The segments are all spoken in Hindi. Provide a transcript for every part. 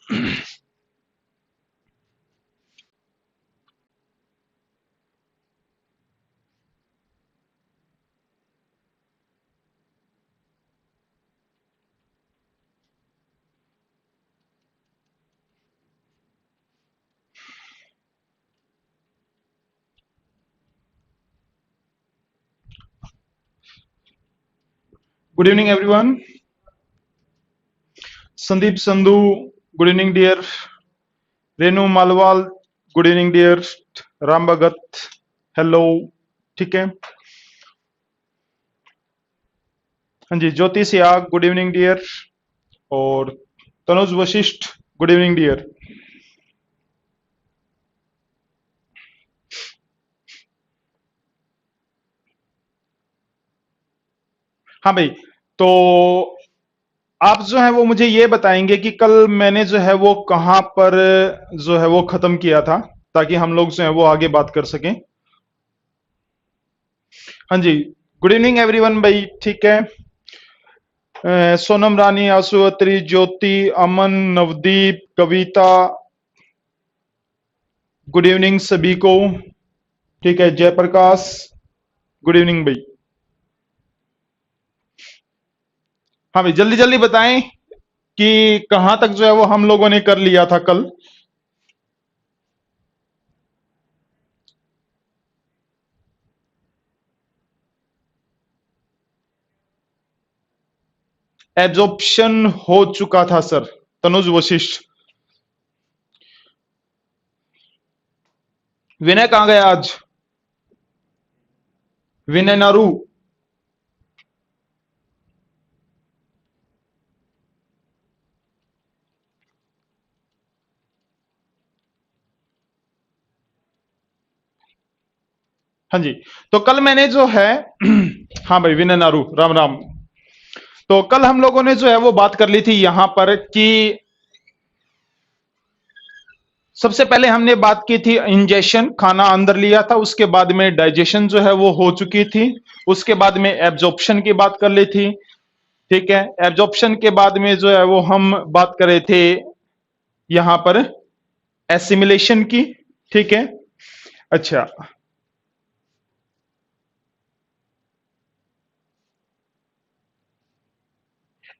Good evening, everyone. Sandeep Sandhu, good evening, dear. Renu Malwal, good evening, dear. Ram Bhagat, hello. ठीक है. हाँ जी, Jyoti Siyag, good evening dear. और Tanuj Vashisht, good evening dear. हाँ भाई, तो आप जो है वो मुझे ये बताएंगे कि कल मैंने जो है वो कहाँ पर जो है वो खत्म किया था, ताकि हम लोग जो है वो आगे बात कर सकें. हाँ जी, गुड इवनिंग एवरीवन भाई. ठीक है. सोनम रानी, आंसू अत्री, ज्योति, अमन, नवदीप, कविता, गुड इवनिंग सभी को. ठीक है. जयप्रकाश, गुड इवनिंग भाई. हाँ भाई, जल्दी जल्दी बताएं कि कहां तक जो है वो हम लोगों ने कर लिया था कल. एब्जॉर्प्शन हो चुका था सर. तनुज वशिष्ठ. विनय कहां गया आज? विनय नारू. हाँ जी, तो कल मैंने जो है हाँ भाई, विनय नारू, राम राम. तो कल हम लोगों ने जो है वो बात कर ली थी यहां पर कि सबसे पहले हमने बात की थी इंजेशन, खाना अंदर लिया था, उसके बाद में डाइजेशन जो है वो हो चुकी थी. उसके बाद में एब्जॉर्प्शन की बात कर ली थी. ठीक है. एब्जॉर्प्शन के बाद में जो है वो हम बात कर रहे थे यहां पर एसिमिलेशन की. ठीक है. अच्छा,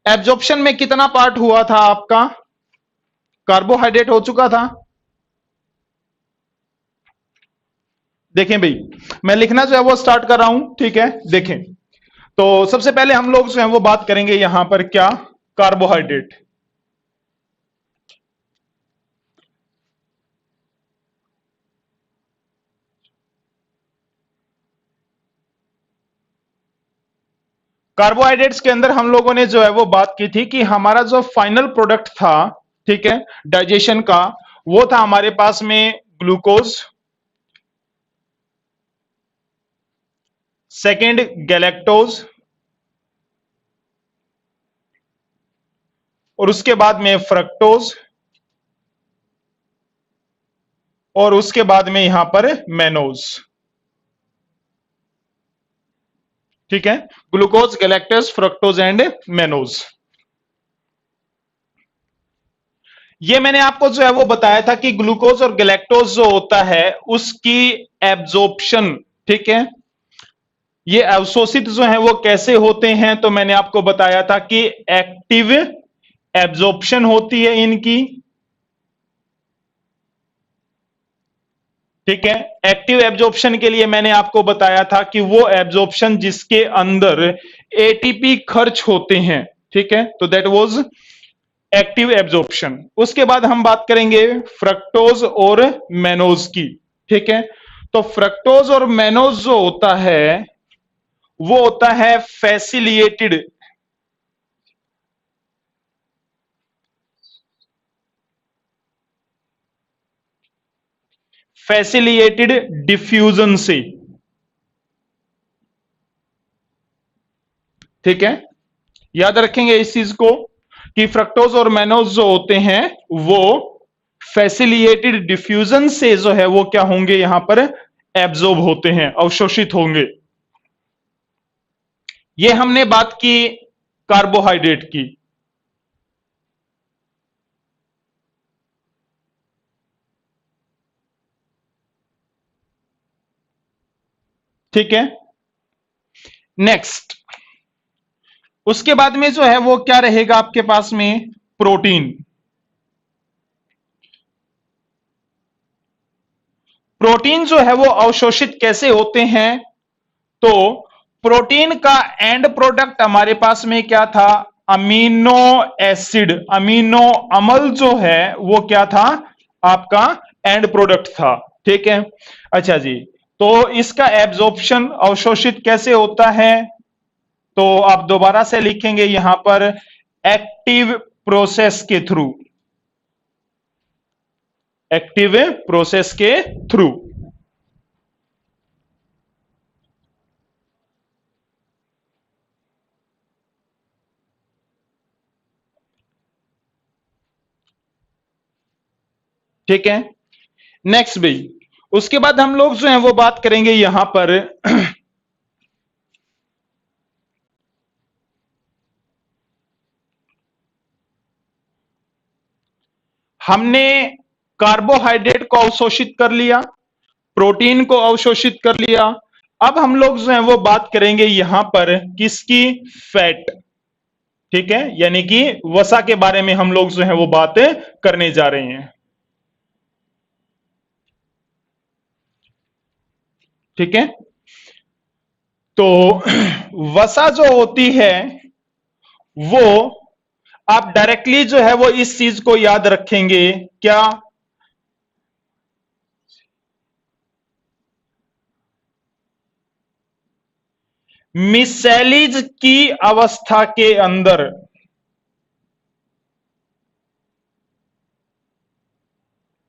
एब्जॉर्प्शन में कितना पार्ट हुआ था आपका? कार्बोहाइड्रेट हो चुका था. देखें भाई, मैं लिखना जो है वो स्टार्ट कर रहा हूं. ठीक है. देखें, तो सबसे पहले हम लोग जो है वो बात करेंगे यहां पर क्या? कार्बोहाइड्रेट. कार्बोहाइड्रेट्स के अंदर हम लोगों ने जो है वो बात की थी कि हमारा जो फाइनल प्रोडक्ट था, ठीक है, डाइजेशन का, वो था हमारे पास में ग्लूकोज, सेकंड गैलेक्टोज, और उसके बाद में फ्रक्टोज, और उसके बाद में यहां पर मेनोज. ठीक है. Glucose, galactose, fructose and mannose. ये मैंने आपको जो है वो बताया था कि ग्लूकोज और गैलेक्टोज जो होता है उसकी एब्जॉर्प्शन, ठीक है, ये अवशोषित जो है वो कैसे होते हैं, तो मैंने आपको बताया था कि एक्टिव एब्जॉर्प्शन होती है इनकी. ठीक है. एक्टिव एब्जॉर्प्शन के लिए मैंने आपको बताया था कि वो एब्जॉर्प्शन जिसके अंदर एटीपी खर्च होते हैं. ठीक है. तो दैट वाज एक्टिव एब्जॉर्प्शन. उसके बाद हम बात करेंगे फ्रक्टोज और मेनोज की. ठीक है. तो फ्रक्टोज और मेनोज जो होता है वो होता है फैसिलिएटेड, फैसिलिएटेड डिफ्यूजन से. ठीक है. याद रखेंगे इस चीज को कि फ्रक्टोज और मेनोज जो होते हैं वो फैसिलिएटेड डिफ्यूजन से जो है वो क्या होंगे, यहां पर एब्जॉर्ब होते हैं, अवशोषित होंगे. ये हमने बात की कार्बोहाइड्रेट की. ठीक है। नेक्स्ट, उसके बाद में जो है वो क्या रहेगा आपके पास में, प्रोटीन। प्रोटीन जो है वो अवशोषित कैसे होते हैं, तो प्रोटीन का एंड प्रोडक्ट हमारे पास में क्या था, अमीनो एसिड, अमीनो अम्ल जो है वो क्या था, आपका एंड प्रोडक्ट था। ठीक है, अच्छा जी। तो इसका एब्जॉर्प्शन, अवशोषित कैसे होता है, तो आप दोबारा से लिखेंगे यहां पर, एक्टिव प्रोसेस के थ्रू, एक्टिव प्रोसेस के थ्रू। ठीक है। नेक्स्ट भी, उसके बाद हम लोग जो है वो बात करेंगे यहां पर हमने कार्बोहाइड्रेट को अवशोषित कर लिया, प्रोटीन को अवशोषित कर लिया। अब हम लोग जो है वो बात करेंगे यहां पर किसकी, फैट। ठीक है, यानी कि वसा के बारे में हम लोग जो है वो बात करने जा रहे हैं। ठीक है, तो वसा जो होती है वो, आप डायरेक्टली जो है वो इस चीज को याद रखेंगे, क्या, मिसैलिज की अवस्था के अंदर,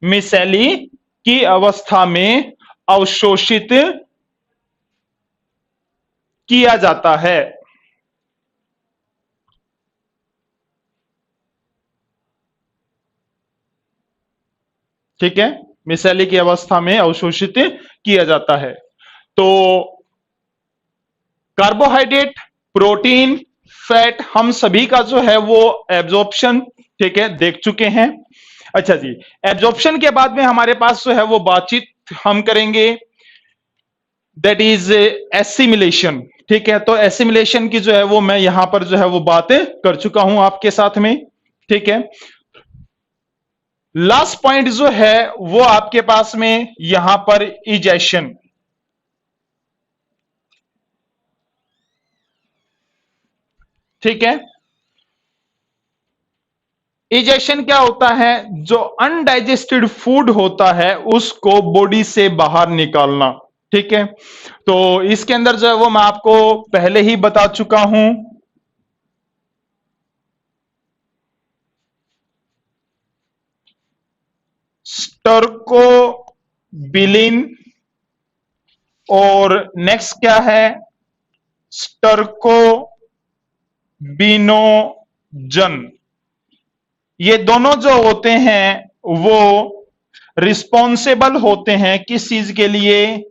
मिसैली की अवस्था में अवशोषित किया जाता है। ठीक है, मिसैली की अवस्था में अवशोषित किया जाता है। तो कार्बोहाइड्रेट, प्रोटीन, फैट, हम सभी का जो है वो एब्जॉर्प्शन, ठीक है, देख चुके हैं। अच्छा जी, एब्जॉर्प्शन के बाद में हमारे पास जो है वो बातचीत हम करेंगे, दैट इज एसिमिलेशन। ठीक है, तो एसिमिलेशन की जो है वो मैं यहां पर जो है वो बातें कर चुका हूं आपके साथ में। ठीक है, लास्ट पॉइंट जो है वो आपके पास में यहां पर इजेशन। ठीक है, इजेशन क्या होता है, जो अनडाइजेस्टेड फूड होता है उसको बॉडी से बाहर निकालना। ठीक है, तो इसके अंदर जो है वो मैं आपको पहले ही बता चुका हूं, स्टर्कोबिलिन, और नेक्स्ट क्या है, स्टर्कोबिनोजन। ये दोनों जो होते हैं वो रिस्पॉन्सिबल होते हैं किस चीज के लिए,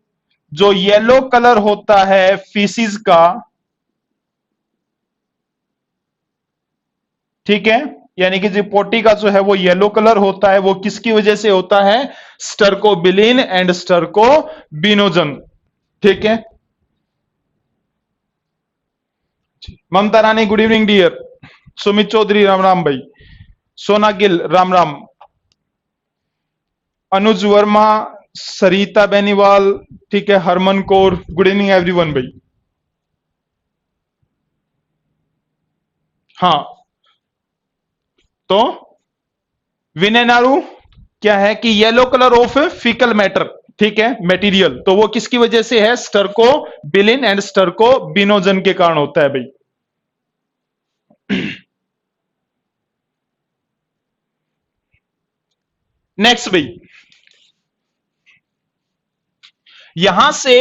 जो येलो कलर होता है फीसिस का। ठीक है, यानी कि जो पोटी का जो है वो येलो कलर होता है, वो किसकी वजह से होता है, स्टर्कोबिलिन एंड स्टर्कोबिनोजन। ठीक है, Mamta Rani good evening dear, Sumit Chaudhary Ram Ram भाई, सोना गिल राम राम, अनुज वर्मा, सरिता बेनीवाल, ठीक है, Harman Kaur, good evening everyone भाई। हाँ, तो विनय नारू क्या है कि yellow colour of faecal matter, ठीक है, मेटीरियल, तो वो किसकी वजह से है, स्टर्को बिलिन एंड स्टर्को बिनोजन के कारण होता है भाई। नेक्स्ट भाई, यहां से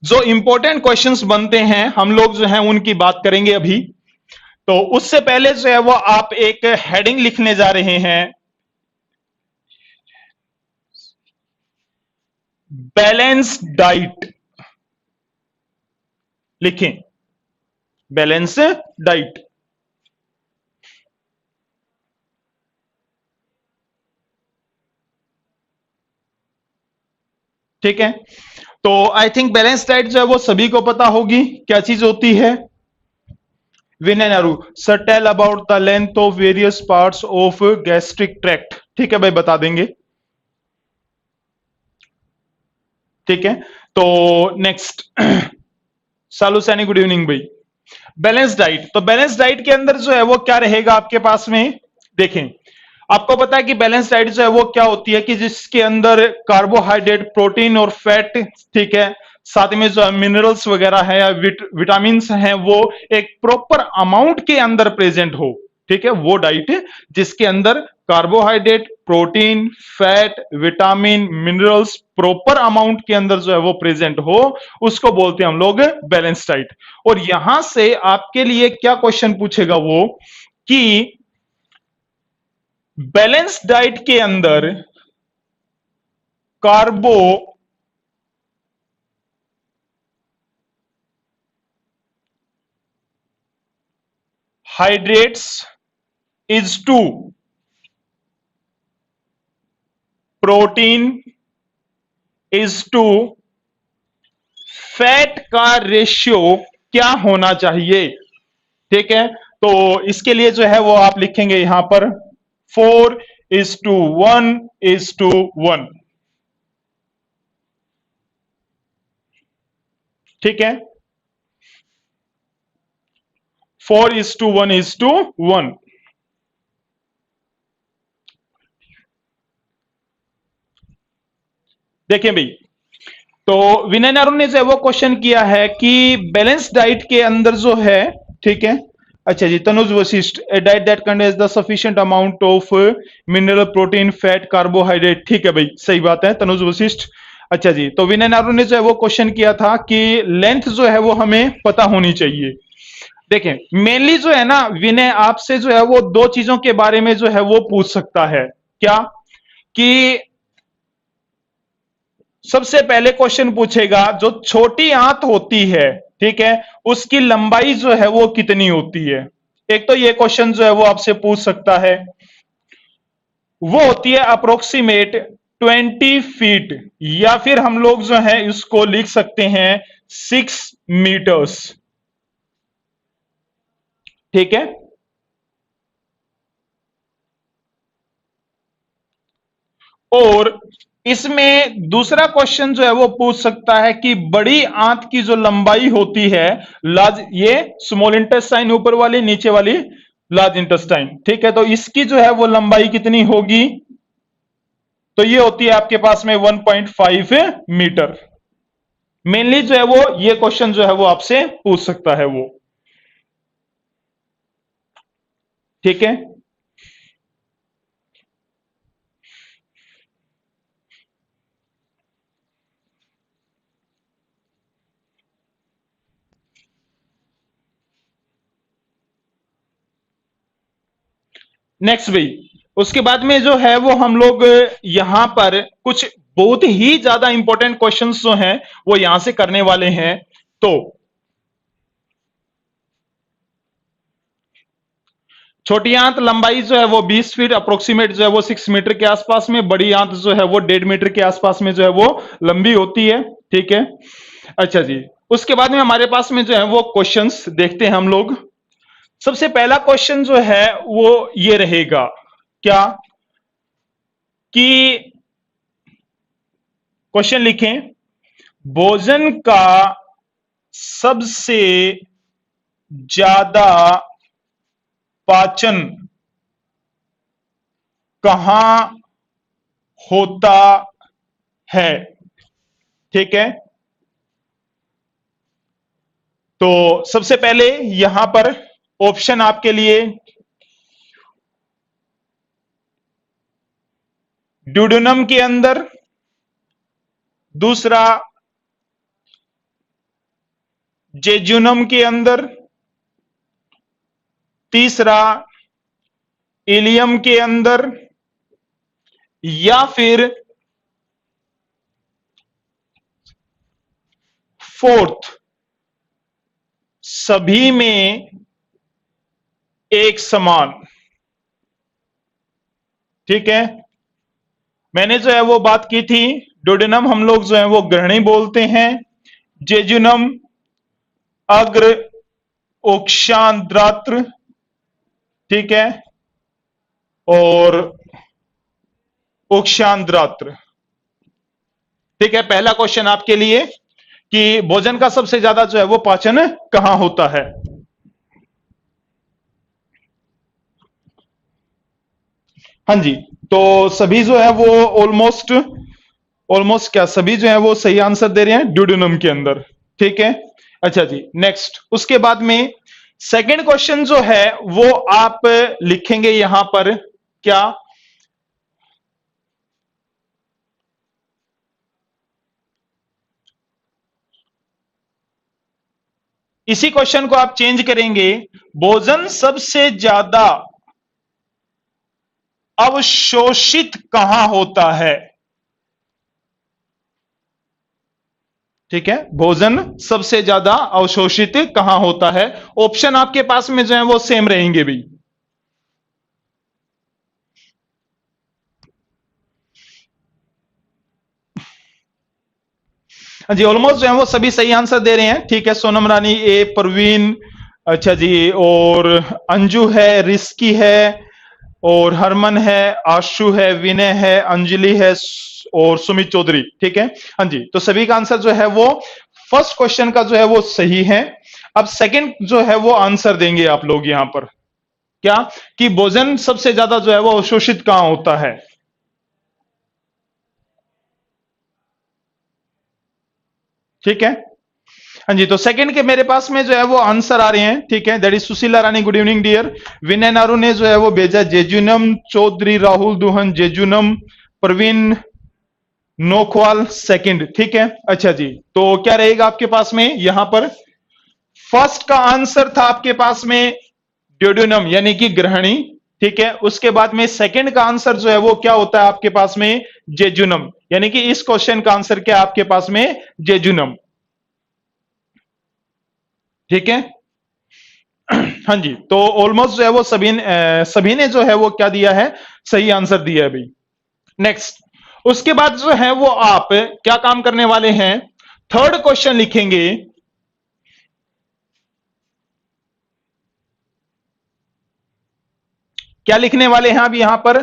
जो इंपॉर्टेंट क्वेश्चंस बनते हैं हम लोग जो है उनकी बात करेंगे अभी। तो उससे पहले जो है वो आप एक हेडिंग लिखने जा रहे हैं, बैलेंस डाइट लिखें, बैलेंस डाइट। ठीक है, तो आई थिंक बैलेंस डाइट जो है वो सभी को पता होगी क्या चीज होती है। Vinay Naru sir tell about the length of various parts of gastric tract. ठीक है भाई बता देंगे। ठीक है तो next Salu Saini good evening भाई। बैलेंस डाइट, तो बैलेंस डाइट के अंदर जो है वो क्या रहेगा आपके पास में, देखें आपको पता है कि बैलेंस डाइट जो है वो क्या होती है कि जिसके अंदर कार्बोहाइड्रेट, प्रोटीन और फैट, ठीक है, साथ में जो मिनरल्स वगैरह है या विटामिन हैं वो एक प्रॉपर अमाउंट के अंदर प्रेजेंट हो। ठीक है, वो डाइट जिसके अंदर carbohydrate, protein, fat, vitamin, minerals proper amount के अंदर जो है वो प्रेजेंट हो, उसको बोलते हैं हम लोग बैलेंस डाइट। और यहां से आपके लिए क्या क्वेश्चन पूछेगा वो कि बैलेंस डाइट के अंदर carbohydrates is to protein is to fat का रेशियो क्या होना चाहिए। ठीक है, तो इसके लिए जो है वो आप लिखेंगे यहां पर 4:1:1। ठीक है, 4:1:1। देखिए भाई, तो विनय नारू ने जो वो क्वेश्चन किया है कि बैलेंस डाइट के अंदर जो है, ठीक है, अच्छा जी, Tanuj Vashishtha a diet that contains the sufficient amount of mineral, protein, fat, carbohydrate. ठीक है भाई, सही बात है तनुज वशिष्ठ। अच्छा जी, तो विनय नारू ने जो है वो क्वेश्चन किया था कि लेंथ जो है वो हमें पता होनी चाहिए। देखें मेनली जो है ना विनय आपसे जो है वो दो चीजों के बारे में जो है वो पूछ सकता है। क्या कि सबसे पहले क्वेश्चन पूछेगा जो छोटी आंत होती है, ठीक है, उसकी लंबाई जो है वो कितनी होती है। एक तो ये क्वेश्चन जो है वो आपसे पूछ सकता है, वो होती है अप्रोक्सीमेट 20 फीट, या फिर हम लोग जो है इसको लिख सकते हैं 6 मीटर्स। ठीक है, और इसमें दूसरा क्वेश्चन जो है वो पूछ सकता है कि बड़ी आंत की जो लंबाई होती है, लार्ज, ये स्मॉल इंटेस्टाइन ऊपर वाली, नीचे वाली लार्ज इंटेस्टाइन। ठीक है, तो इसकी जो है वो लंबाई कितनी होगी, तो ये होती है आपके पास में 1.5 मीटर। मेनली जो है वो ये क्वेश्चन जो है वो आपसे पूछ सकता है वो। ठीक है, नेक्स्ट भाई, उसके बाद में जो है वो हम लोग यहां पर कुछ बहुत ही ज्यादा इंपॉर्टेंट क्वेश्चंस जो हैं वो यहां से करने वाले हैं। तो छोटी आंत लंबाई जो है वो 20 फीट अप्रोक्सीमेट जो है वो 6 मीटर के आसपास में, बड़ी आंत जो है वो 1.5 मीटर के आसपास में जो है वो लंबी होती है। ठीक है, अच्छा जी, उसके बाद में हमारे पास में जो है वो क्वेश्चंस देखते हैं हम लोग। सबसे पहला क्वेश्चन जो है वो ये रहेगा, क्या कि क्वेश्चन लिखें, भोजन का सबसे ज्यादा पाचन कहां होता है। ठीक है, तो सबसे पहले यहां पर ऑप्शन आपके लिए, ड्यूडेनम के अंदर, दूसरा जेजुनम के अंदर, तीसरा इलियम के अंदर, या फिर फोर्थ सभी में एक समान। ठीक है, मैंने जो है वो बात की थी ड्यूडेनम हम लोग जो है वो ग्रहणी बोलते हैं, जेजुनम अग्र ओक्षांद्रात्र, ठीक है, और ओक्षांद्रात्र। ठीक है, पहला क्वेश्चन आपके लिए कि भोजन का सबसे ज्यादा जो है वो पाचन कहां होता है। हाँ जी, तो सभी जो है वो ऑलमोस्ट ऑलमोस्ट क्या सभी जो है वो सही आंसर दे रहे हैं, ड्यूडेनम के अंदर। ठीक है, अच्छा जी, नेक्स्ट उसके बाद में सेकंड क्वेश्चन जो है वो आप लिखेंगे यहां पर क्या, इसी क्वेश्चन को आप चेंज करेंगे, भोजन सबसे ज्यादा अवशोषित कहां होता है। ठीक है, भोजन सबसे ज्यादा अवशोषित कहां होता है। ऑप्शन आपके पास में जो है वो सेम रहेंगे भी। हाँ जी, ऑलमोस्ट जो है वो सभी सही आंसर दे रहे हैं। ठीक है, सोनम रानी ए, परवीन, अच्छा जी, और अंजू है, रिस्की है, और हरमन है, आशु है, विनय है, अंजलि है, और सुमित चौधरी। ठीक है, हाँ जी, तो सभी का आंसर जो है वो फर्स्ट क्वेश्चन का जो है वो सही है। अब सेकंड जो है वो आंसर देंगे आप लोग यहां पर क्या, कि भोजन सबसे ज्यादा जो है वो अवशोषित कहां होता है। ठीक है, हाँ जी, तो सेकंड के मेरे पास में जो है वो आंसर आ रहे हैं। ठीक है, that is Sushila Rani, good evening dear. Vinay Naru ने जो है वो भेजा jejunum, Chaudhary Rahul Duhan jejunum, Praveen Nokhwal second. ठीक है, अच्छा जी, तो क्या रहेगा आपके पास में यहां पर, फर्स्ट का आंसर था आपके पास में ड्यूडेनम यानी कि ग्रहणी। ठीक है, उसके बाद में सेकंड का आंसर जो है वो क्या होता है आपके पास में, जेजुनम, यानी कि इस क्वेश्चन का आंसर क्या है आपके पास में, जेजुनम। ठीक है, हाँ जी, तो ऑलमोस्ट जो है वो सभी ने जो है वो क्या दिया है, सही आंसर दिया है भाई। नेक्स्ट उसके बाद जो है वो आप क्या काम करने वाले हैं, थर्ड क्वेश्चन लिखेंगे। क्या लिखने वाले हैं आप यहां पर,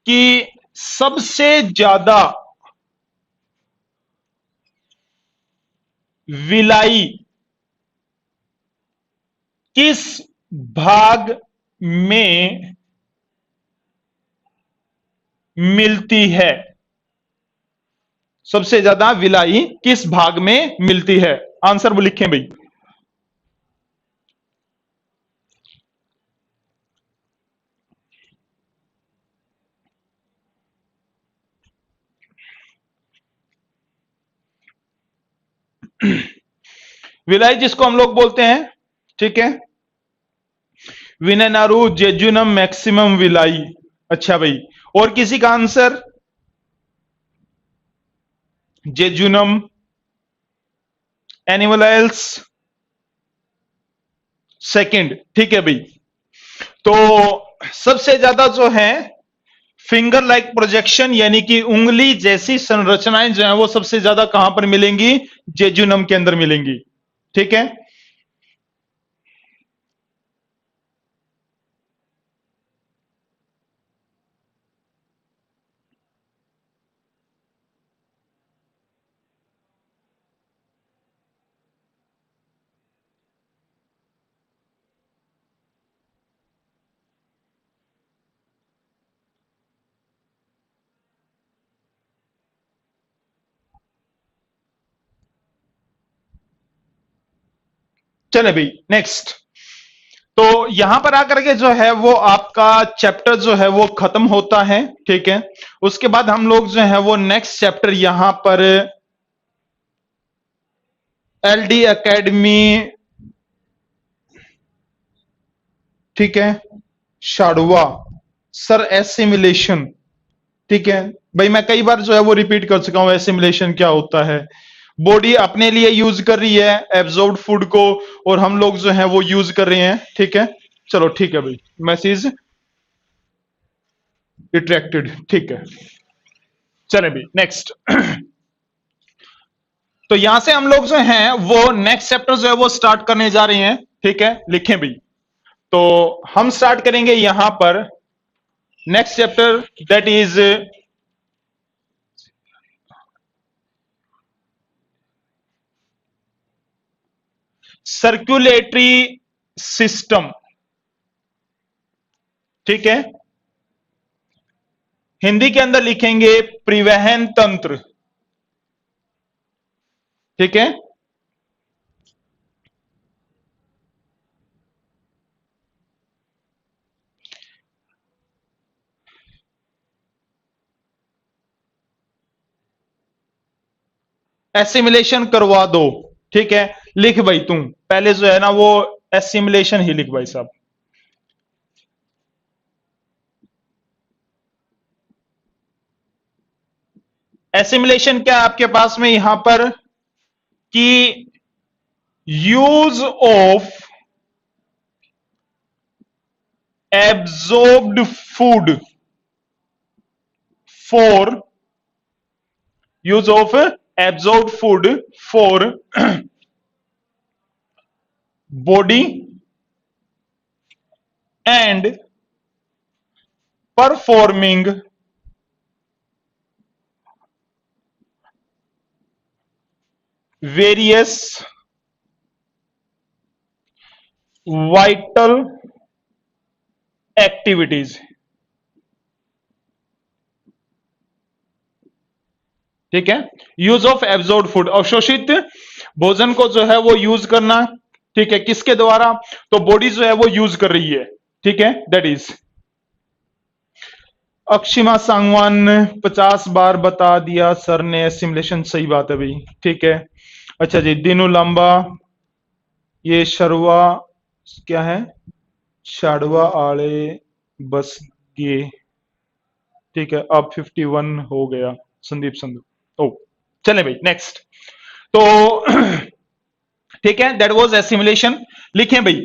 कि सबसे ज्यादा विलाई किस भाग में मिलती है, सबसे ज्यादा विलाई किस भाग में मिलती है, आंसर वो लिखें भाई। विलाई जिसको हम लोग बोलते हैं, ठीक है, विनयनारू जेजुनम मैक्सिमम विलाई। अच्छा भाई, और किसी का answer, jejunum, animal else second. ठीक है भाई, तो सबसे ज्यादा जो है फिंगर लाइक प्रोजेक्शन यानी कि उंगली जैसी संरचनाएं जो है वो सबसे ज्यादा कहां पर मिलेंगी, जेजुनम के अंदर मिलेंगी। ठीक है, चले भाई नेक्स्ट। तो यहां पर आकर के जो है वो आपका चैप्टर जो है वो खत्म होता है। ठीक है, उसके बाद हम लोग जो है वो नेक्स्ट चैप्टर यहां पर एलडी एकेडमी, ठीक है, शाडवा सर एसिमिलेशन। ठीक है भाई, मैं कई बार जो है वो रिपीट कर चुका हूं एसिमिलेशन क्या होता है। बॉडी अपने लिए यूज कर रही है एब्जॉर्ब्ड फूड को, और हम लोग जो है वो यूज कर रहे हैं। ठीक है, चलो ठीक है भाई, मैसेज रिट्रैक्टेड। ठीक है, चले भाई नेक्स्ट। तो यहां से हम लोग जो हैं वो नेक्स्ट चैप्टर जो है वो स्टार्ट करने जा रहे हैं। ठीक है, लिखें भाई। तो हम स्टार्ट करेंगे यहां पर next chapter, that is circulatory system. ठीक है, हिंदी के अंदर लिखेंगे परिवहन तंत्र। ठीक है, एसिमिलेशन करवा दो। ठीक है, लिख भाई तुम पहले जो है ना वो एसिमिलेशन ही लिख भाई साहब। एसिमिलेशन क्या है आपके पास में यहां पर कि use of absorbed food for use of absorbed food for body and performing various vital activities। ठीक है, यूज ऑफ एब्जॉर्ब्ड फूड, अवशोषित भोजन को जो है वो यूज करना। ठीक है, किसके द्वारा? तो बॉडी जो है वो यूज कर रही है। ठीक है, दैट इज अक्षिमा सांगवान 50 बार बता दिया सर ने सिमुलेशन। सही बात है भाई। ठीक है, अच्छा जी, दिनू लंबा, ये शर्वा क्या है, शाड़वा आले बस गे। ठीक है, अब 51 हो गया संदीप संधू। ओ चले भाई नेक्स्ट। तो ठीक है, दैट वाज एसिमुलेशन। लिखें भाई।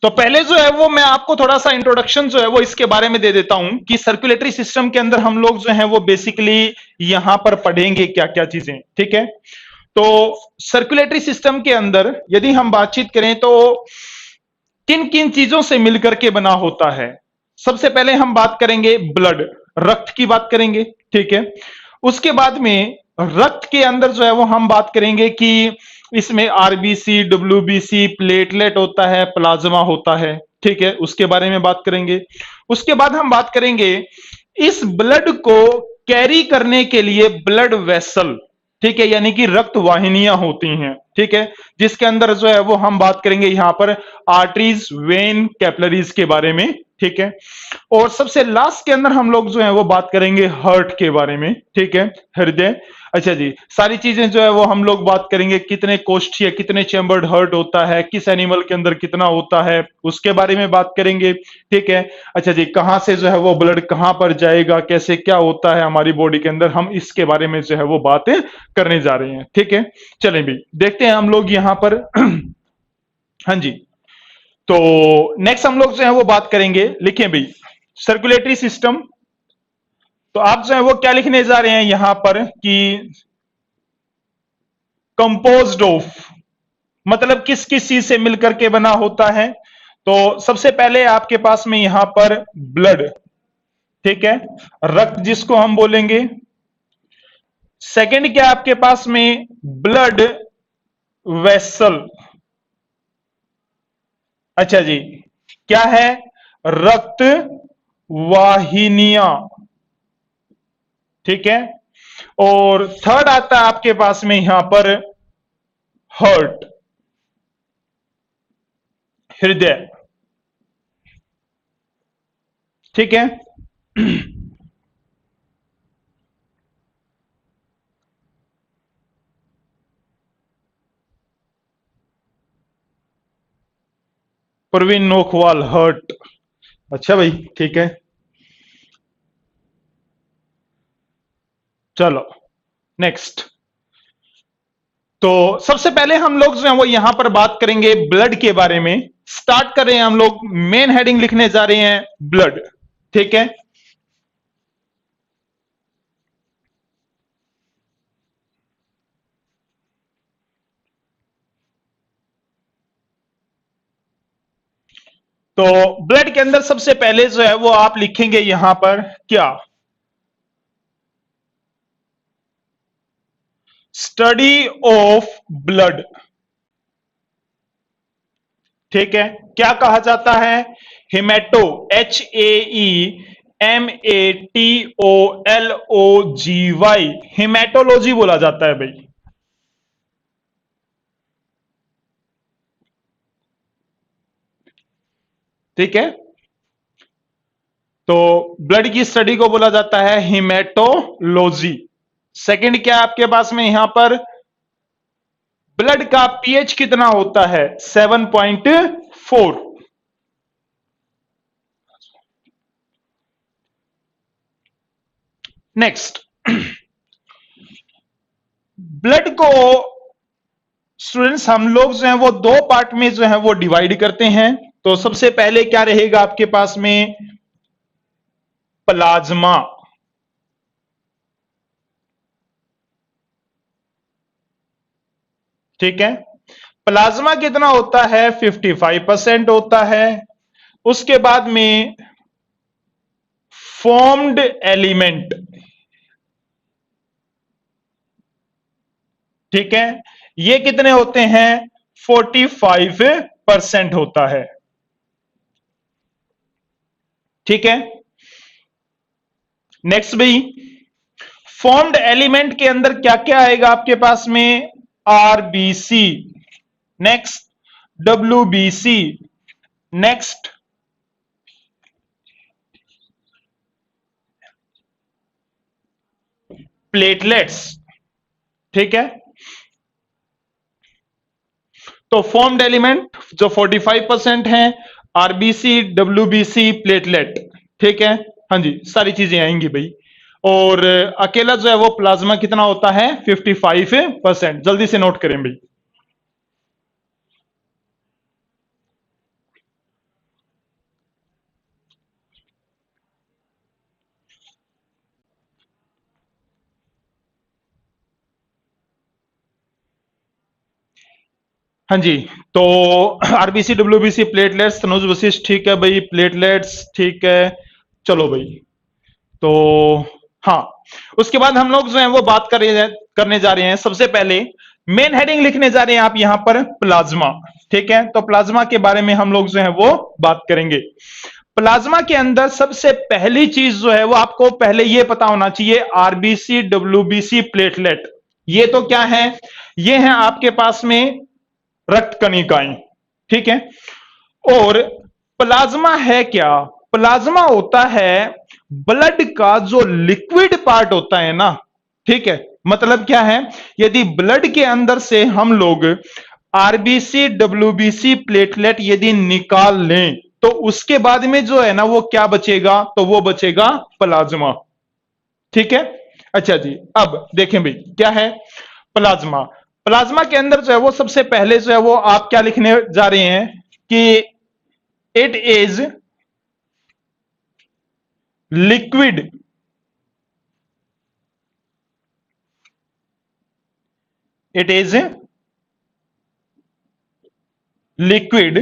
तो पहले जो है वो मैं आपको थोड़ा सा इंट्रोडक्शन जो है वो इसके बारे में दे देता हूं कि सर्कुलेटरी सिस्टम के अंदर हम लोग जो है वो बेसिकली यहां पर पढ़ेंगे क्या क्या चीजें। ठीक है, तो सर्कुलेटरी सिस्टम के अंदर यदि हम बातचीत करें तो किन किन चीजों से मिलकर के बना होता है। सबसे पहले हम बात करेंगे ब्लड, रक्त की बात करेंगे। ठीक है, उसके बाद में रक्त के अंदर जो है वो हम बात करेंगे कि इसमें आरबीसी, डब्ल्यूबीसी, प्लेटलेट होता है, प्लाज्मा होता है। ठीक है, उसके बारे में बात करेंगे। उसके बाद हम बात करेंगे इस ब्लड को कैरी करने के लिए ब्लड वेसल, ठीक है, यानी कि रक्त वाहिनियां होती हैं। ठीक है, जिसके अंदर जो है वो हम बात करेंगे यहां पर आर्टरीज, वेन, कैपिलरीज के बारे में। ठीक है, और सबसे लास्ट के अंदर हम लोग जो है वो बात करेंगे हार्ट के बारे में। ठीक है, हृदय। अच्छा जी, सारी चीजें जो है वो हम लोग बात करेंगे, कितने कोष्ठीय, कितने चैम्बर्ड हार्ट होता है, किस एनिमल के अंदर कितना होता है, उसके बारे में बात करेंगे। ठीक है, अच्छा जी, कहां से जो है वो ब्लड कहां पर जाएगा, कैसे क्या होता है हमारी बॉडी के अंदर, हम इसके बारे में जो है वो बातें करने जा रहे हैं। ठीक है, चलें भी देखते हैं हम लोग यहां पर हाँ जी, तो नेक्स्ट हम लोग जो है वो बात करेंगे, लिखें भाई, सर्कुलेटरी सिस्टम। तो आप जो है वो क्या लिखने जा रहे हैं यहां पर कि कंपोज्ड ऑफ, मतलब किस किस चीज से मिलकर के बना होता है। तो सबसे पहले आपके पास में यहां पर ब्लड, ठीक है, रक्त जिसको हम बोलेंगे। सेकंड क्या आपके पास में ब्लड वेसल। अच्छा जी, क्या है? रक्त वाहिनियां। ठीक है, और थर्ड आता है आपके पास में यहां पर हार्ट, हृदय। ठीक है, प्रवीण नोखवाल हर्ट। अच्छा भाई, ठीक है, चलो नेक्स्ट। तो सबसे पहले हम लोग जो है वो यहां पर बात करेंगे ब्लड के बारे में। स्टार्ट कर रहे हैं हम लोग, मेन हेडिंग लिखने जा रहे हैं ब्लड। ठीक है, तो ब्लड के अंदर सबसे पहले जो है वो आप लिखेंगे यहां पर क्या, स्टडी ऑफ ब्लड। ठीक है, क्या कहा जाता है, हिमेटो, HAEMATOLOGY, हिमेटोलॉजी बोला जाता है भाई। ठीक है, तो ब्लड की स्टडी को बोला जाता है हिमेटोलॉजी। सेकंड क्या है आपके पास में यहां पर, ब्लड का पीएच कितना होता है, 7.4। नेक्स्ट, ब्लड को स्टूडेंट्स हम लोग जो है वो दो पार्ट में जो है वो डिवाइड करते हैं। तो सबसे पहले क्या रहेगा आपके पास में, प्लाज्मा। ठीक है, प्लाज्मा कितना होता है, 55% होता है। उसके बाद में फॉर्म्ड एलिमेंट, ठीक है, ये कितने होते हैं, 45% होता है। ठीक है, नेक्स्ट भाई, फॉर्म्ड एलिमेंट के अंदर क्या क्या आएगा आपके पास में, RBC, next WBC, next platelets. ठीक है, तो फॉर्म्ड एलिमेंट जो 45% है, आरबीसी, डब्ल्यूबीसी, प्लेटलेट। ठीक है, हाँ जी, सारी चीजें आएंगी भाई। और अकेला जो है वो प्लाज्मा कितना होता है, 55%। जल्दी से नोट करें भाई। हाँ जी, तो RBC, WBC, platelets, Tanuj Vashishtha, ठीक है भाई, प्लेटलेट्स, ठीक है, चलो भाई। तो हाँ, उसके बाद हम लोग जो है वो बात करने जा रहे हैं, सबसे पहले मेन हेडिंग लिखने जा रहे हैं आप यहां पर, प्लाज्मा। ठीक है, तो प्लाज्मा के बारे में हम लोग जो है वो बात करेंगे। प्लाज्मा के अंदर सबसे पहली चीज जो है वो आपको पहले ये पता होना चाहिए, आरबीसी, डब्ल्यूबीसी, प्लेटलेट, ये तो क्या है, ये है आपके पास में रक्त कणिकाएं। ठीक है, और प्लाज्मा है क्या, प्लाज्मा होता है ब्लड का जो लिक्विड पार्ट होता है ना। ठीक है, मतलब क्या है, यदि ब्लड के अंदर से हम लोग आरबीसी, डब्ल्यूबीसी, प्लेटलेट यदि निकाल लें, तो उसके बाद में जो है ना वो क्या बचेगा, तो वो बचेगा प्लाज्मा। ठीक है, अच्छा जी, अब देखें भाई क्या है प्लाज्मा। प्लाज्मा के अंदर जो है वो सबसे पहले जो है वो आप क्या लिखने जा रहे हैं कि it is liquid, it is liquid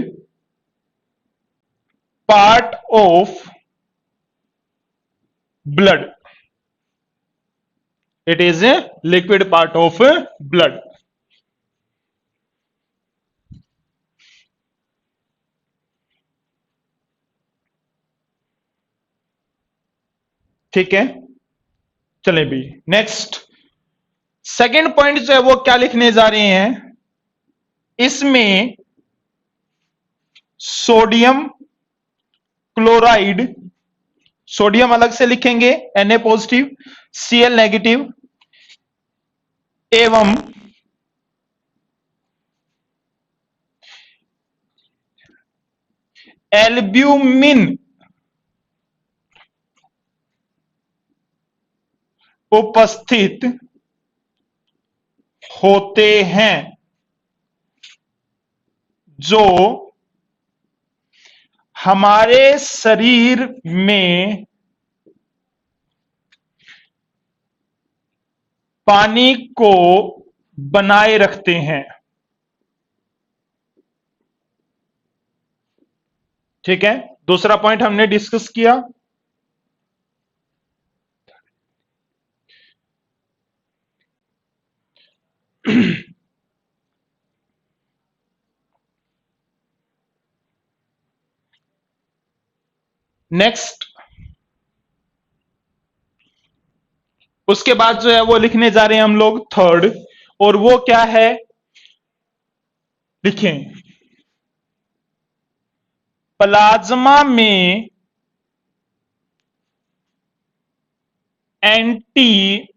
part of blood, it is a liquid part of blood. ठीक है, चले भी नेक्स्ट, सेकेंड पॉइंट जो है वो क्या लिखने जा रहे हैं, इसमें सोडियम क्लोराइड, सोडियम अलग से लिखेंगे Na पॉजिटिव, Cl नेगेटिव, एवं एल्ब्यूमिन उपस्थित होते हैं, जो हमारे शरीर में पानी को बनाए रखते हैं। ठीक है, दूसरा पॉइंट हमने डिस्कस किया। नेक्स्ट, उसके बाद जो है वो लिखने जा रहे हैं हम लोग थर्ड, और वो क्या है, लिखें, प्लाज्मा में एंटीबॉडी,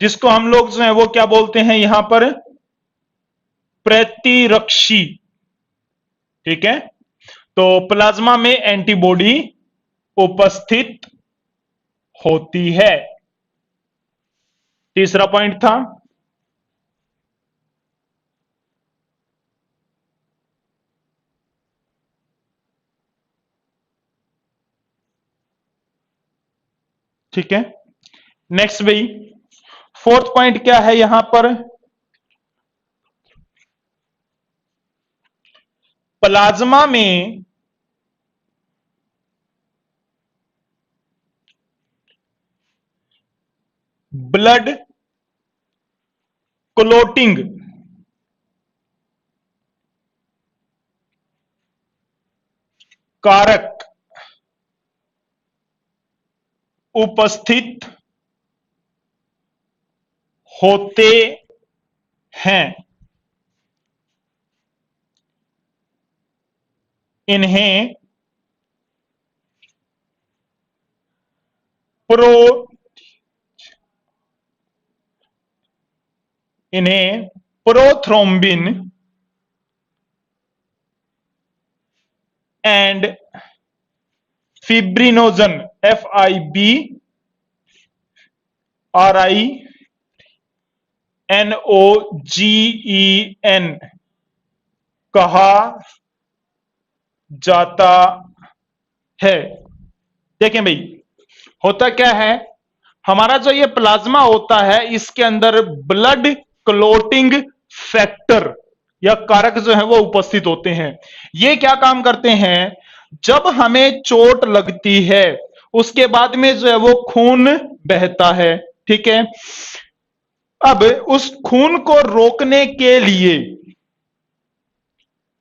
जिसको हम लोग जो है वो क्या बोलते हैं यहां पर, प्रतिरक्षी। ठीक है, तो प्लाज्मा में एंटीबॉडी उपस्थित होती है, तीसरा पॉइंट था। ठीक है, नेक्स्ट भाई, फोर्थ पॉइंट क्या है यहां पर, प्लाज्मा में ब्लड क्लोटिंग कारक उपस्थित होते हैं, इन्हें प्रोथ्रोम्बिन एंड फिब्रिनोजन, FIBRINOGEN कहा जाता है। देखें भाई, होता क्या है, हमारा जो ये प्लाज्मा होता है इसके अंदर ब्लड क्लोटिंग फैक्टर या कारक जो है वो उपस्थित होते हैं। ये क्या काम करते हैं, जब हमें चोट लगती है उसके बाद में जो है वो खून बहता है। ठीक है, अब उस खून को रोकने के लिए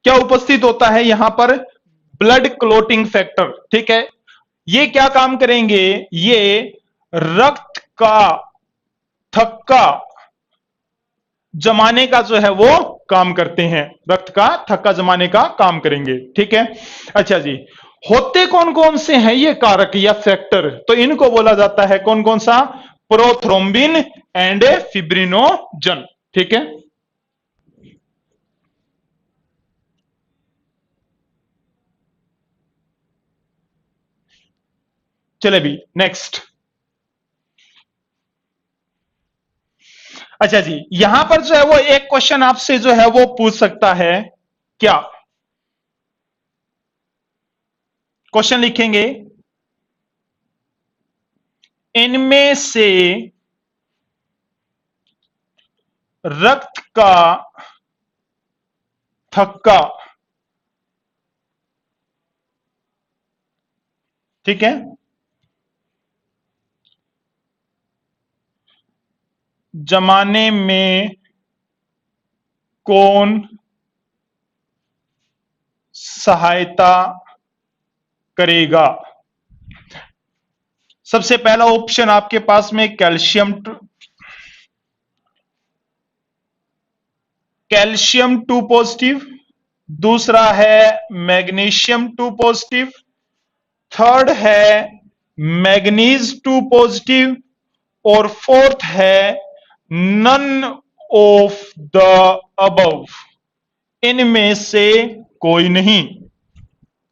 क्या उपस्थित होता है यहां पर, ब्लड क्लोटिंग फैक्टर। ठीक है, ये क्या काम करेंगे, ये रक्त का थक्का जमाने का जो है वो काम करते हैं, रक्त का थक्का जमाने का काम करेंगे। ठीक है, अच्छा जी, होते कौन कौन से हैं ये कारक या फैक्टर, तो इनको बोला जाता है कौन कौन सा, प्रोथ्रोम्बिन एंड फिब्रिनोजन। ठीक है, चले भी नेक्स्ट। अच्छा जी, यहां पर जो है वो एक क्वेश्चन आपसे जो है वो पूछ सकता है, क्या क्वेश्चन लिखेंगे, इनमें से रक्त का थक्का, ठीक है, जमाने में कौन सहायता करेगा। सबसे पहला ऑप्शन आपके पास में कैल्शियम 2 पॉजिटिव, दूसरा है मैग्नीशियम 2 पॉजिटिव, थर्ड है मैग्नीज 2 पॉजिटिव, और फोर्थ है नन ऑफ द अबव, इनमें से कोई नहीं।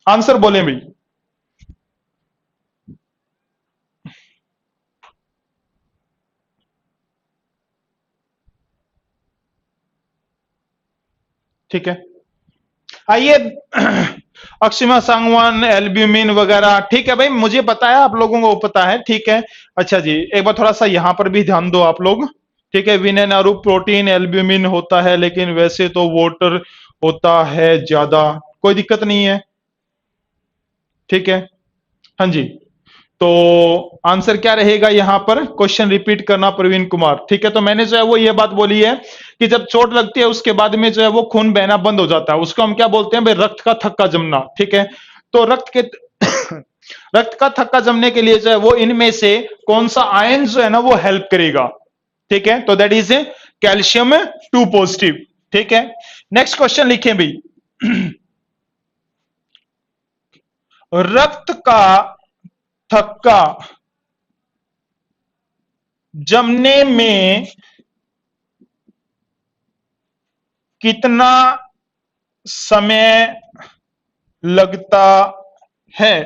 आंसर बोले भाई। ठीक है, आइए, अक्सिमा सांगवान, एल्ब्यूमिन वगैरह, ठीक है भाई, मुझे पता है, आप लोगों को पता है। ठीक है, अच्छा जी, एक बार थोड़ा सा यहां पर भी ध्यान दो आप लोग। ठीक है, विनेनारू प्रोटीन एल्ब्यूमिन होता है, लेकिन वैसे तो वाटर होता है ज्यादा, कोई दिक्कत नहीं है। ठीक है, हाँ जी। तो आंसर क्या रहेगा यहां पर, क्वेश्चन रिपीट करना प्रवीण कुमार। ठीक है, तो मैंने जो है वो ये बात बोली है कि जब चोट लगती है उसके बाद में जो है वो खून बहना बंद हो जाता है, उसको हम क्या बोलते हैं भाई, रक्त का थक्का जमना। ठीक है, तो रक्त के रक्त का थक्का जमने के लिए जो है वो इनमें से कौन सा आयन जो है ना वो हेल्प करेगा। ठीक है, तो दैट इज कैल्शियम 2 पॉजिटिव। ठीक है, नेक्स्ट क्वेश्चन लिखें भाई। रक्त का थक्का जमने में कितना समय लगता है।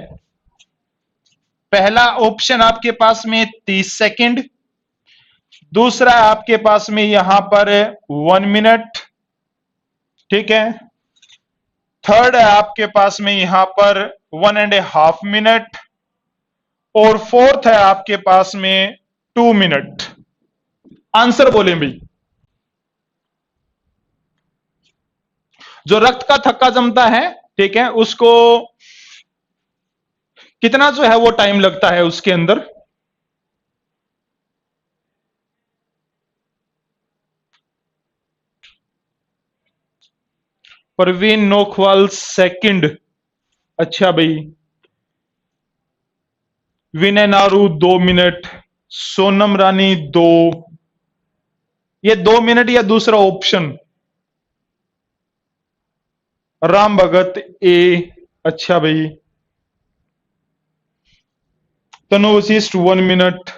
पहला ऑप्शन आपके पास में 30 सेकंड, दूसरा आपके पास में यहां पर 1 मिनट। ठीक है, थर्ड है आपके पास में यहां पर 1.5 मिनट, और फोर्थ है आपके पास में 2 मिनट। आंसर बोलें भाई। जो रक्त का थक्का जमता है, ठीक है, उसको कितना जो है वो टाइम लगता है उसके अंदर। परवीन नोखवाल सेकंड, अच्छा भाई। विनय नारू 2 मिनट, सोनम रानी 2, ये 2 मिनट या दूसरा ऑप्शन राम भगत ए, अच्छा भाई। तनु वशिष्ठ 1 मिनट।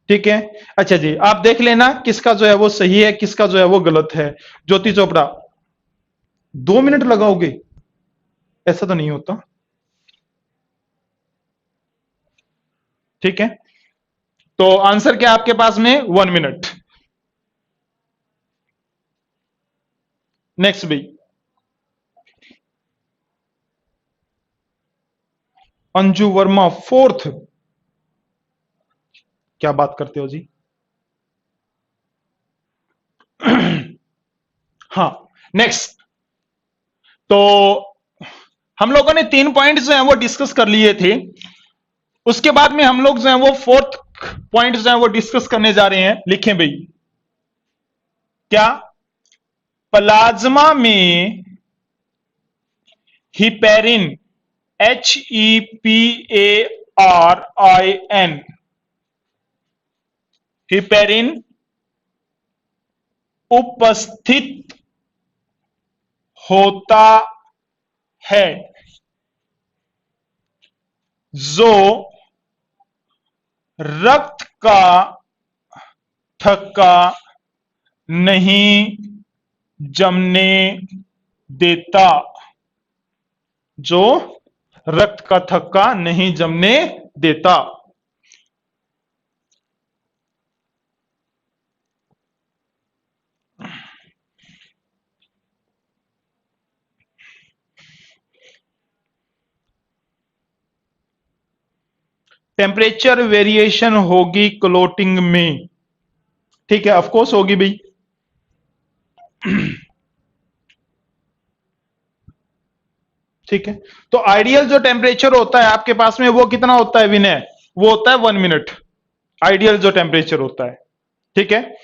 ठीक है, अच्छा जी, आप देख लेना किसका जो है वो सही है, किसका जो है वो गलत है। ज्योति चोपड़ा 2 मिनट लगाओगे, ऐसा तो नहीं होता। ठीक है, तो आंसर क्या आपके पास में 1 मिनट। नेक्स्ट भाई, अंजू वर्मा फोर्थ, क्या बात करते हो जी। हाँ, नेक्स्ट। तो हम लोगों ने 3 पॉइंट जो है वो डिस्कस कर लिए थे, उसके बाद में हम लोग जो है वो फोर्थ पॉइंट जो है वो डिस्कस करने जा रहे हैं। लिखें भाई, क्या प्लाज्मा में हिपेरिन, HEPARIN, हिपेरिन उपस्थित होता है, जो रक्त का थक्का नहीं जमने देता, जो रक्त का थक्का नहीं जमने देता। टेम्परेचर वेरिएशन होगी क्लोटिंग में। ठीक है, ऑफकोर्स होगी भाई। ठीक है, तो आइडियल जो टेम्परेचर होता है आपके पास में वो कितना होता है विनय, वो होता है 1 मिनट, आइडियल जो टेम्परेचर होता है। ठीक है,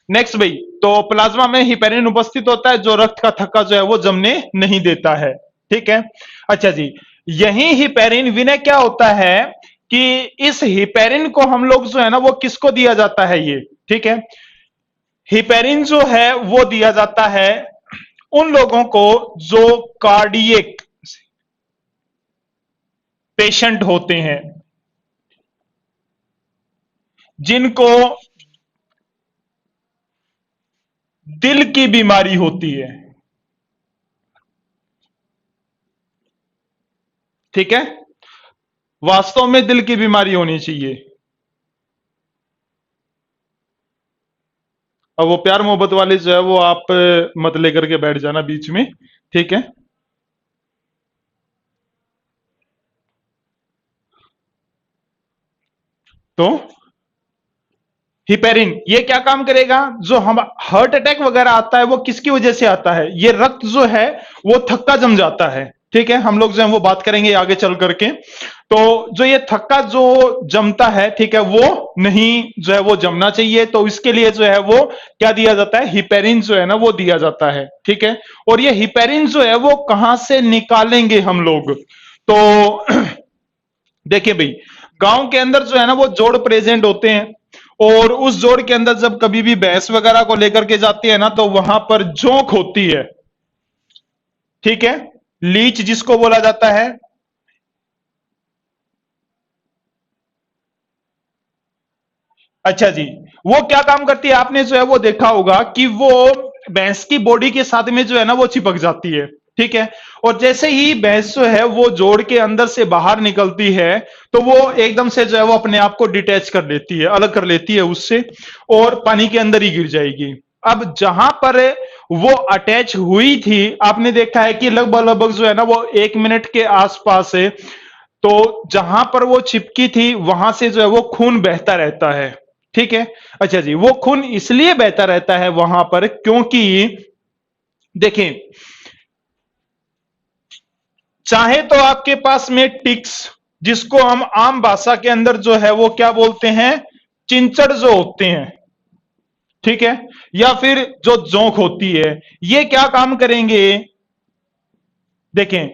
नेक्स्ट भाई, तो प्लाज्मा में हिपेरिन उपस्थित होता है जो रक्त का थक्का जो है वो जमने नहीं देता है। ठीक है, अच्छा जी, यही हिपेरिन विनय क्या होता है कि इस हिपेरिन को हम लोग जो है ना वो किसको दिया जाता है ये। ठीक है, हिपेरिन जो है वो दिया जाता है उन लोगों को जो कार्डियक पेशेंट होते हैं, जिनको दिल की बीमारी होती है। ठीक है, वास्तव में दिल की बीमारी होनी चाहिए। अब वो प्यार मोहब्बत वाले जो है वो आप मत लेकर के बैठ जाना बीच में। ठीक है, तो हिपेरिन ये क्या काम करेगा? जो हम हार्ट अटैक वगैरह आता है वो किसकी वजह से आता है? ये रक्त जो है वो थक्का जम जाता है, ठीक है, हम लोग जो है वो बात करेंगे आगे चल करके। तो जो ये थक्का जो जमता है, ठीक है, वो नहीं जो है वो जमना चाहिए, तो इसके लिए जो है वो क्या दिया जाता है? हिपेरिन जो है ना वो दिया जाता है, ठीक है। और ये हिपेरिन जो है वो कहां से निकालेंगे हम लोग? तो देखिए भाई, गांव के अंदर जो है ना वो जोड़ प्रेजेंट होते हैं, और उस जोड़ के अंदर जब कभी भी भैंस वगैरह को लेकर के जाती है ना, तो वहां पर जोंक होती है, ठीक है, लीच जिसको बोला जाता है। अच्छा जी, वो क्या काम करती है? आपने जो है वो देखा होगा कि वो भैंस की बॉडी के साथ में जो है ना वो चिपक जाती है, ठीक है। और जैसे ही भैंस जो है वो जोड़ के अंदर से बाहर निकलती है, तो वो एकदम से जो है वो अपने आप को डिटैच कर लेती है, अलग कर लेती है उससे, और पानी के अंदर ही गिर जाएगी। अब जहां पर वो अटैच हुई थी, आपने देखा है कि लगभग लगभग जो है ना वो 1 मिनट के आसपास है, तो जहां पर वो चिपकी थी वहां से जो है वो खून बहता रहता है, ठीक है। अच्छा जी, वो खून इसलिए बहता रहता है वहां पर क्योंकि देखें, चाहे तो आपके पास में टिक्स, जिसको हम आम भाषा के अंदर जो है वो क्या बोलते हैं? चिंचड़ जो होते हैं, ठीक है, या फिर जो जोंक होती है, ये क्या काम करेंगे? देखें,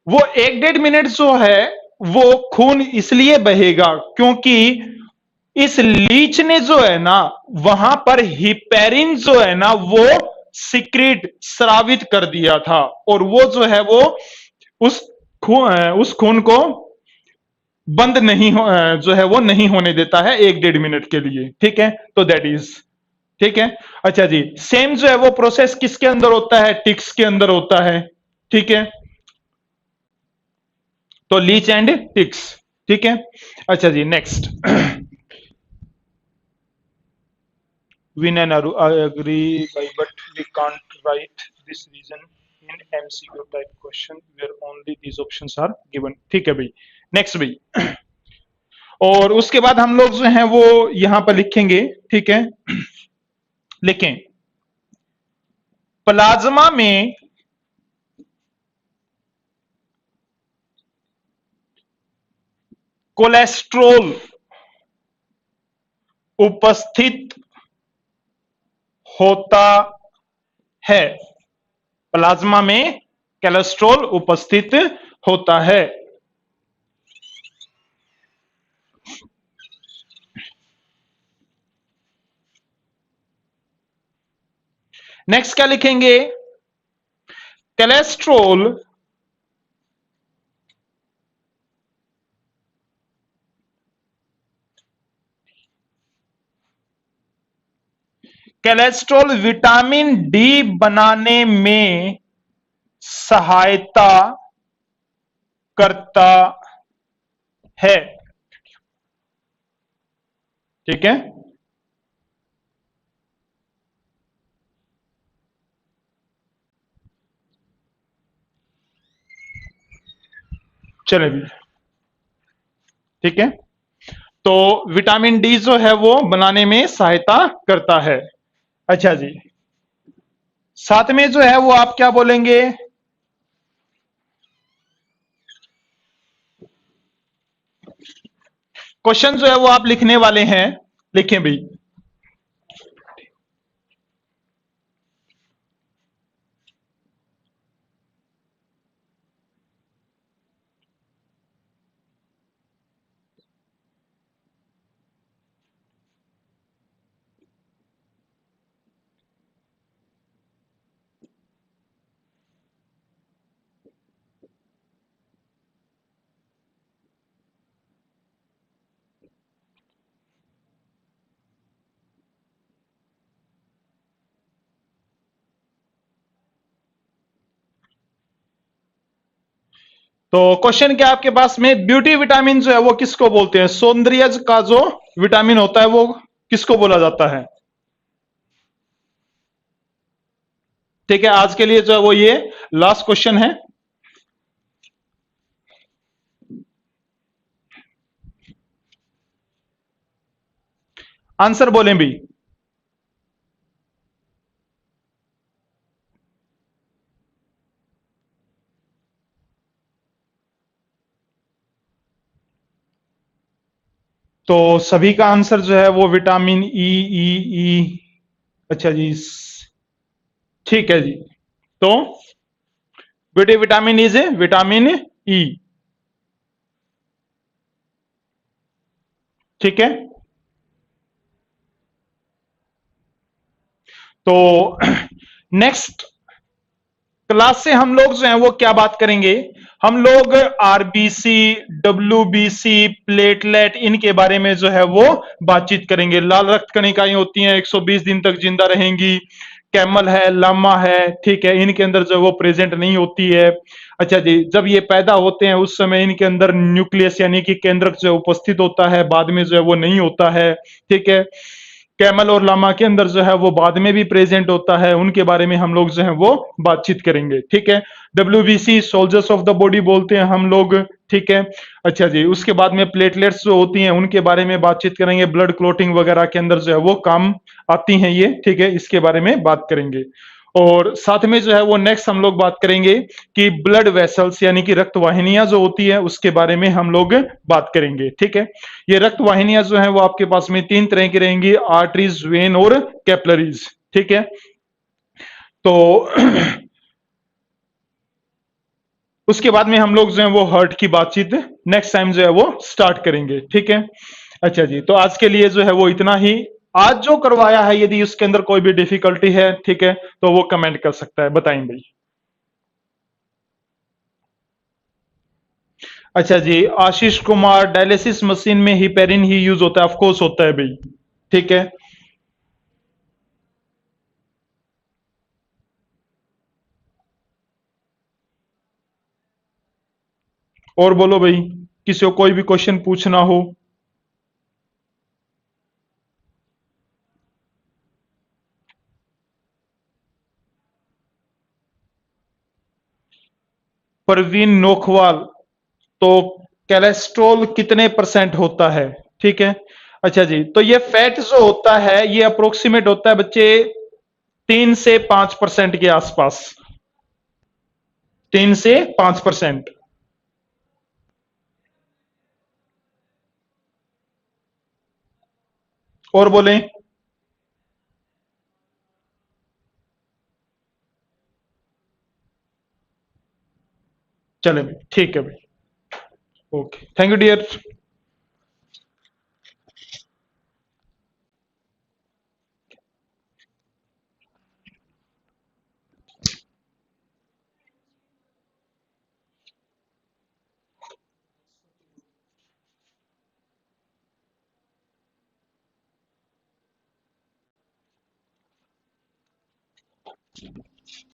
वो 1 डेढ़ मिनट जो है वो खून इसलिए बहेगा क्योंकि इस लीच ने जो है ना वहां पर हिपेरिन जो है ना वो सिक्रेट स्रावित कर दिया था, और वो जो है वो उस उस खून को बंद नहीं जो है वो नहीं होने देता है 1 डेढ़ मिनट के लिए, ठीक है। तो दैट इज, ठीक है। अच्छा जी, सेम जो है वो प्रोसेस किसके अंदर होता है? टिक्स के अंदर होता है, ठीक है। तो लीच एंड टिक्स, ठीक है। अच्छा जी, next. Win and I agree, but we can't write this reason in MCQ type question where only these options are given. ठीक है भाई, नेक्स्ट भाई। और उसके बाद हम लोग जो हैं वो यहां पर लिखेंगे, ठीक है, लिखें, प्लाज्मा में कोलेस्ट्रोल उपस्थित होता है, प्लाज्मा में कोलेस्ट्रॉल उपस्थित होता है। नेक्स्ट क्या लिखेंगे? कोलेस्ट्रॉल कोलेस्ट्रॉल विटामिन डी बनाने में सहायता करता है, ठीक है। चले भी, ठीक है। तो विटामिन डी जो है वो बनाने में सहायता करता है। अच्छा जी, साथ में जो है वो आप क्या बोलेंगे? क्वेश्चन जो है वो आप लिखने वाले हैं, लिखें भाई। तो क्वेश्चन क्या आपके पास में? ब्यूटी विटामिन जो है वो किसको बोलते हैं? सौंदर्य का जो विटामिन होता है वो किसको बोला जाता है? ठीक है, आज के लिए जो है वो ये लास्ट क्वेश्चन है। आंसर बोलें भी। तो सभी का आंसर जो है वो विटामिन ई। ई ई। अच्छा जी, ठीक है जी। तो विटामिन इज विटामिन ई। ठीक है। तो नेक्स्ट क्लास से हम लोग जो है वो क्या बात करेंगे, हम लोग आरबीसी, डब्ल्यूबीसी, प्लेटलेट, इनके बारे में जो है वो बातचीत करेंगे। लाल रक्त कणिकाएं होती हैं, 120 दिन तक जिंदा रहेंगी। कैमल है, लामा है, ठीक है, इनके अंदर जो वो प्रेजेंट नहीं होती है। अच्छा जी, जब ये पैदा होते हैं उस समय इनके अंदर न्यूक्लियस यानी कि केंद्रक जो उपस्थित होता है, बाद में जो है वो नहीं होता है। ठीक है। कैमल और लामा के अंदर जो है वो बाद में भी प्रेजेंट होता है, उनके बारे में हम लोग जो है वो बातचीत करेंगे। ठीक है। WBC soldiers of the body बोलते हैं हम लोग। ठीक है। अच्छा जी, उसके बाद में प्लेटलेट्स जो होती हैं उनके बारे में बातचीत करेंगे, ब्लड क्लोटिंग वगैरह के अंदर जो है वो काम आती हैं ये। ठीक है, इसके बारे में बात करेंगे। और साथ में जो है वो नेक्स्ट हम लोग बात करेंगे कि ब्लड वेसल्स यानी कि रक्त वाहिनियां जो होती है उसके बारे में हम लोग बात करेंगे। ठीक है। ये रक्त वाहिनियां जो है वो आपके पास में तीन तरह की रहेंगी, आर्टरीज, वेन और कैपलरीज। ठीक है। तो उसके बाद में हम लोग जो है वो हार्ट की बातचीत नेक्स्ट टाइम जो है वो स्टार्ट करेंगे। ठीक है। अच्छा जी, तो आज के लिए जो है वो इतना ही। आज जो करवाया है यदि उसके अंदर कोई भी डिफिकल्टी है, ठीक है, तो वो कमेंट कर सकता है, बताएं भाई। अच्छा जी, आशीष कुमार, डायलिसिस मशीन में हिपेरिन ही यूज होता है, ऑफ कोर्स होता है भाई। ठीक है। और बोलो भाई, किसी को कोई भी क्वेश्चन पूछना हो। परवीन नोखवाल, तो कोलेस्ट्रॉल कितने परसेंट होता है? ठीक है। अच्छा जी, तो ये फैट जो होता है ये अप्रोक्सीमेट होता है बच्चे 3 से 5% के आसपास। 3 से 5%। और बोलें। चले भाई, ठीक है भाई। Okay, thank you dear.